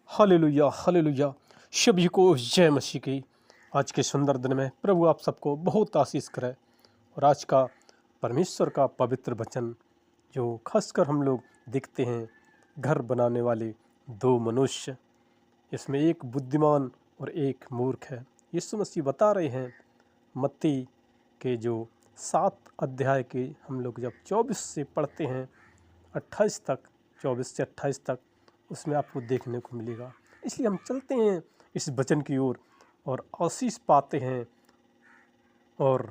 Hallelujah hallelujah. सभी को जय मसीह की। आज के सुंदर दिन में प्रभु आप सबको बहुत आशीष करे। और आज का परमेश्वर का पवित्र वचन जो खासकर हम लोग देखते हैं, घर बनाने वाले दो मनुष्य, इसमें एक बुद्धिमान और एक मूर्ख है। यीशु मसीह बता रहे हैं मत्ती के जो 7 अध्याय के हम लोग जब 24 से पढ़ते हैं 28 तक, 24 से 28 तक, उसमें आपको देखने को मिलेगा। इसलिए हम चलते हैं इस वचन की ओर और आशीष पाते हैं। और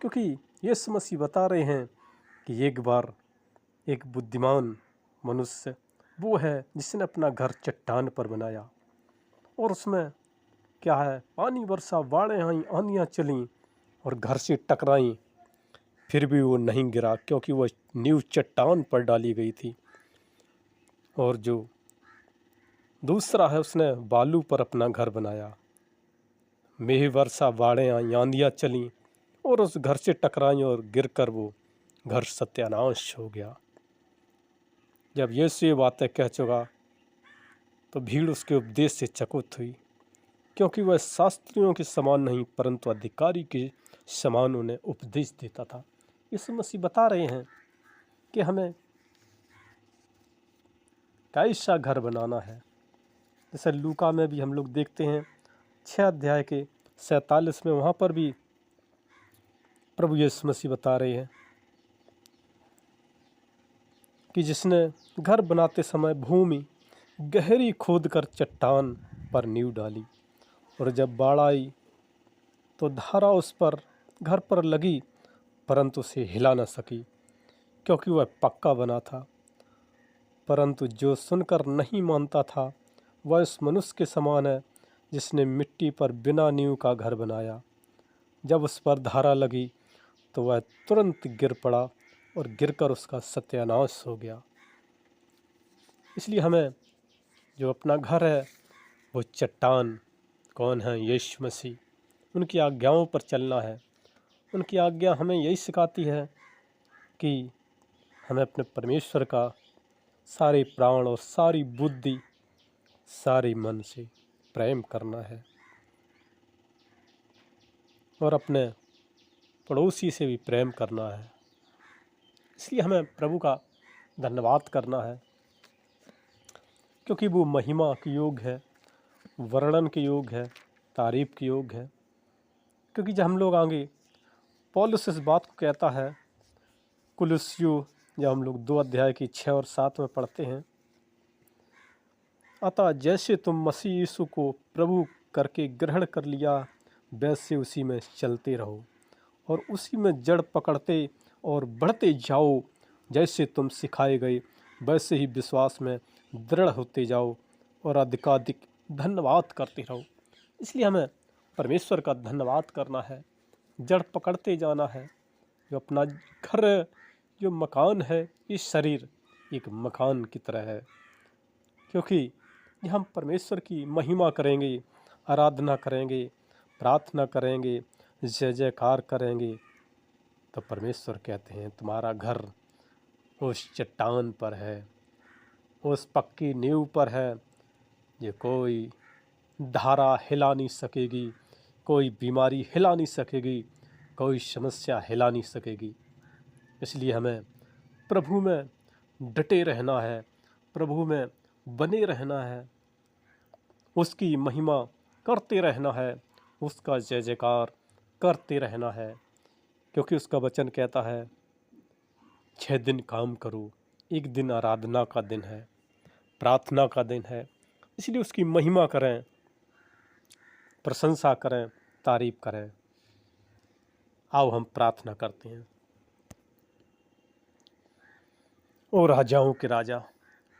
क्योंकि यीशु मसीह बता रहे हैं कि एक बार एक बुद्धिमान मनुष्य वो है जिसने अपना घर चट्टान पर बनाया, और उसमें क्या है, पानी वर्षा बाढ़ें आई, आंधियाँ चलीं और घर से टकराईं, फिर भी वो नहीं गिरा क्योंकि वह नींव चट्टान पर डाली गई थी। और जो दूसरा है, उसने बालू पर अपना घर बनाया, मेघ वर्षा बाढ़ें आई, आंधियाँ चलीं और उस घर से टकराई और गिरकर वो घर सत्यानाश हो गया। जब यीशु ये बातें कह चुका तो भीड़ उसके उपदेश से चकित हुई, क्योंकि वह शास्त्रियों के समान नहीं परंतु अधिकारी के समान उन्हें उपदेश देता था। यीशु मसीह बता रहे हैं कि हमें कैसा घर बनाना है। जैसे लूका में भी हम लोग देखते हैं 6 अध्याय के 47 में, वहाँ पर भी प्रभु यीशु मसीह बता रहे हैं कि जिसने घर बनाते समय भूमि गहरी खोद कर चट्टान पर नींव डाली, और जब बाढ़ आई तो धारा उस पर घर पर लगी परंतु उसे हिला न सकी, क्योंकि वह पक्का बना था। परंतु जो सुनकर नहीं मानता था वह उस मनुष्य के समान है जिसने मिट्टी पर बिना नींव का घर बनाया। जब उस पर धारा लगी तो वह तुरंत गिर पड़ा और गिरकर उसका सत्यानाश हो गया। इसलिए हमें जो अपना घर है वो चट्टान कौन है? यीशु मसीह। उनकी आज्ञाओं पर चलना है। उनकी आज्ञा हमें यही सिखाती है कि हमें अपने परमेश्वर का सारे प्राण और सारी बुद्धि, सारे मन से प्रेम करना है, और अपने पड़ोसी से भी प्रेम करना है। इसलिए हमें प्रभु का धन्यवाद करना है, क्योंकि वो महिमा के योग है, वर्णन के योग है, तारीफ के योग है। क्योंकि जब हम लोग आगे पौलुस इस बात को कहता है, कुलुस्सियों, जब हम लोग 2 अध्याय की 6 और 7 में पढ़ते हैं, अतः जैसे तुम मसीह यीशु को प्रभु करके ग्रहण कर लिया वैसे उसी में चलते रहो, और उसी में जड़ पकड़ते और बढ़ते जाओ। जैसे तुम सिखाए गए वैसे ही विश्वास में दृढ़ होते जाओ और अधिकाधिक धन्यवाद करते रहो। इसलिए हमें परमेश्वर का धन्यवाद करना है, जड़ पकड़ते जाना है। जो अपना घर, जो मकान है, इस शरीर एक मकान की तरह है, क्योंकि जब हम परमेश्वर की महिमा करेंगे, आराधना करेंगे, प्रार्थना करेंगे, जय जयकार करेंगे, तो परमेश्वर कहते हैं तुम्हारा घर उस चट्टान पर है, उस पक्की नींव पर है, ये कोई धारा हिला नहीं सकेगी, कोई बीमारी हिला नहीं सकेगी, कोई समस्या हिला नहीं सकेगी। इसलिए हमें प्रभु में डटे रहना है, प्रभु में बने रहना है, उसकी महिमा करते रहना है, उसका जय जयकार करते रहना है। क्योंकि उसका वचन कहता है 6 दिन काम करो, एक दिन आराधना का दिन है, प्रार्थना का दिन है। इसलिए उसकी महिमा करें, प्रशंसा करें, तारीफ करें। आओ हम प्रार्थना करते हैं। ओ राजाओं के राजा,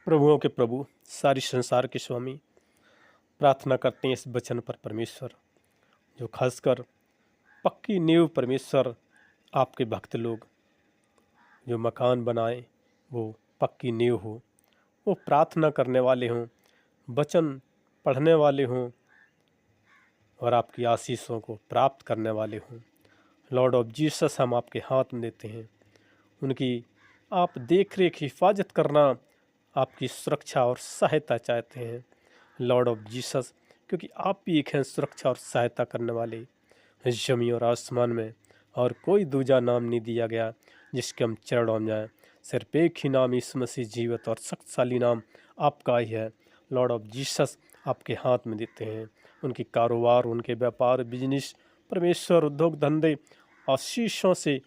प्रभुओं के प्रभु, सारी संसार के स्वामी, प्रार्थना करते हैं इस वचन पर परमेश्वर, जो खासकर पक्की नींव परमेश्वर, आपके भक्त लोग जो मकान बनाएं वो पक्की नींव हो, वो प्रार्थना करने वाले हों, वचन पढ़ने वाले हों और आपकी आशीषों को प्राप्त करने वाले हों। लॉर्ड ऑफ जीसस, हम आपके हाथ में देते हैं। उनकी आप देख रेख, हिफाजत करना, आपकी सुरक्षा और सहायता चाहते हैं। लॉर्ड ऑफ जीसस, क्योंकि आप ही एक हैं सुरक्षा और सहायता करने वाले। ज़मीन और आसमान में और कोई दूजा नाम नहीं दिया गया जिसके हम चरणों में जाएं। सिर्फ एक ही नाम यीशु मसीह जीवित और शक्तिशाली नाम आपका ही है। लॉर्ड ऑफ जीसस आपके हाथ में देते हैं। उनके कारोबार, उनके व्यापार, बिजनेस, परमेश्वर उद्योग धंधे आशीषों से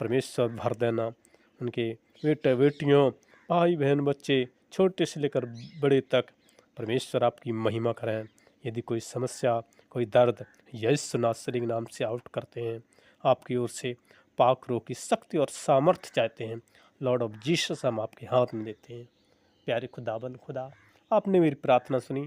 परमेश्वर भर देना। उनके बेटे बेटियों, भाई बहन, बच्चे, छोटे से लेकर बड़े तक परमेश्वर आपकी महिमा करें। यदि कोई समस्या, कोई दर्द, यीशु नासरी के नाम से आउट करते हैं। आपकी ओर से पाक रोग की शक्ति और सामर्थ्य चाहते हैं। लॉर्ड ऑफ जीसस हम आपके हाथ में देते हैं। प्यारे खुदाबंद खुदा, आपने मेरी प्रार्थना सुनी,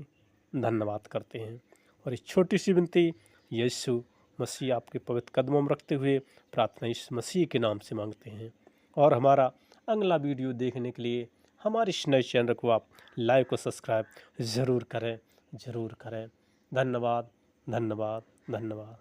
धन्यवाद करते हैं। और इस छोटी सी विनती यीशु मसीह आपके पवित्र कदमों में रखते हुए प्रार्थना इस मसीह के नाम से मांगते हैं। और हमारा अगला वीडियो देखने के लिए हमारे इस नए चैनल को आप लाइक और सब्सक्राइब ज़रूर करें, ज़रूर करें। धन्यवाद, धन्यवाद, धन्यवाद।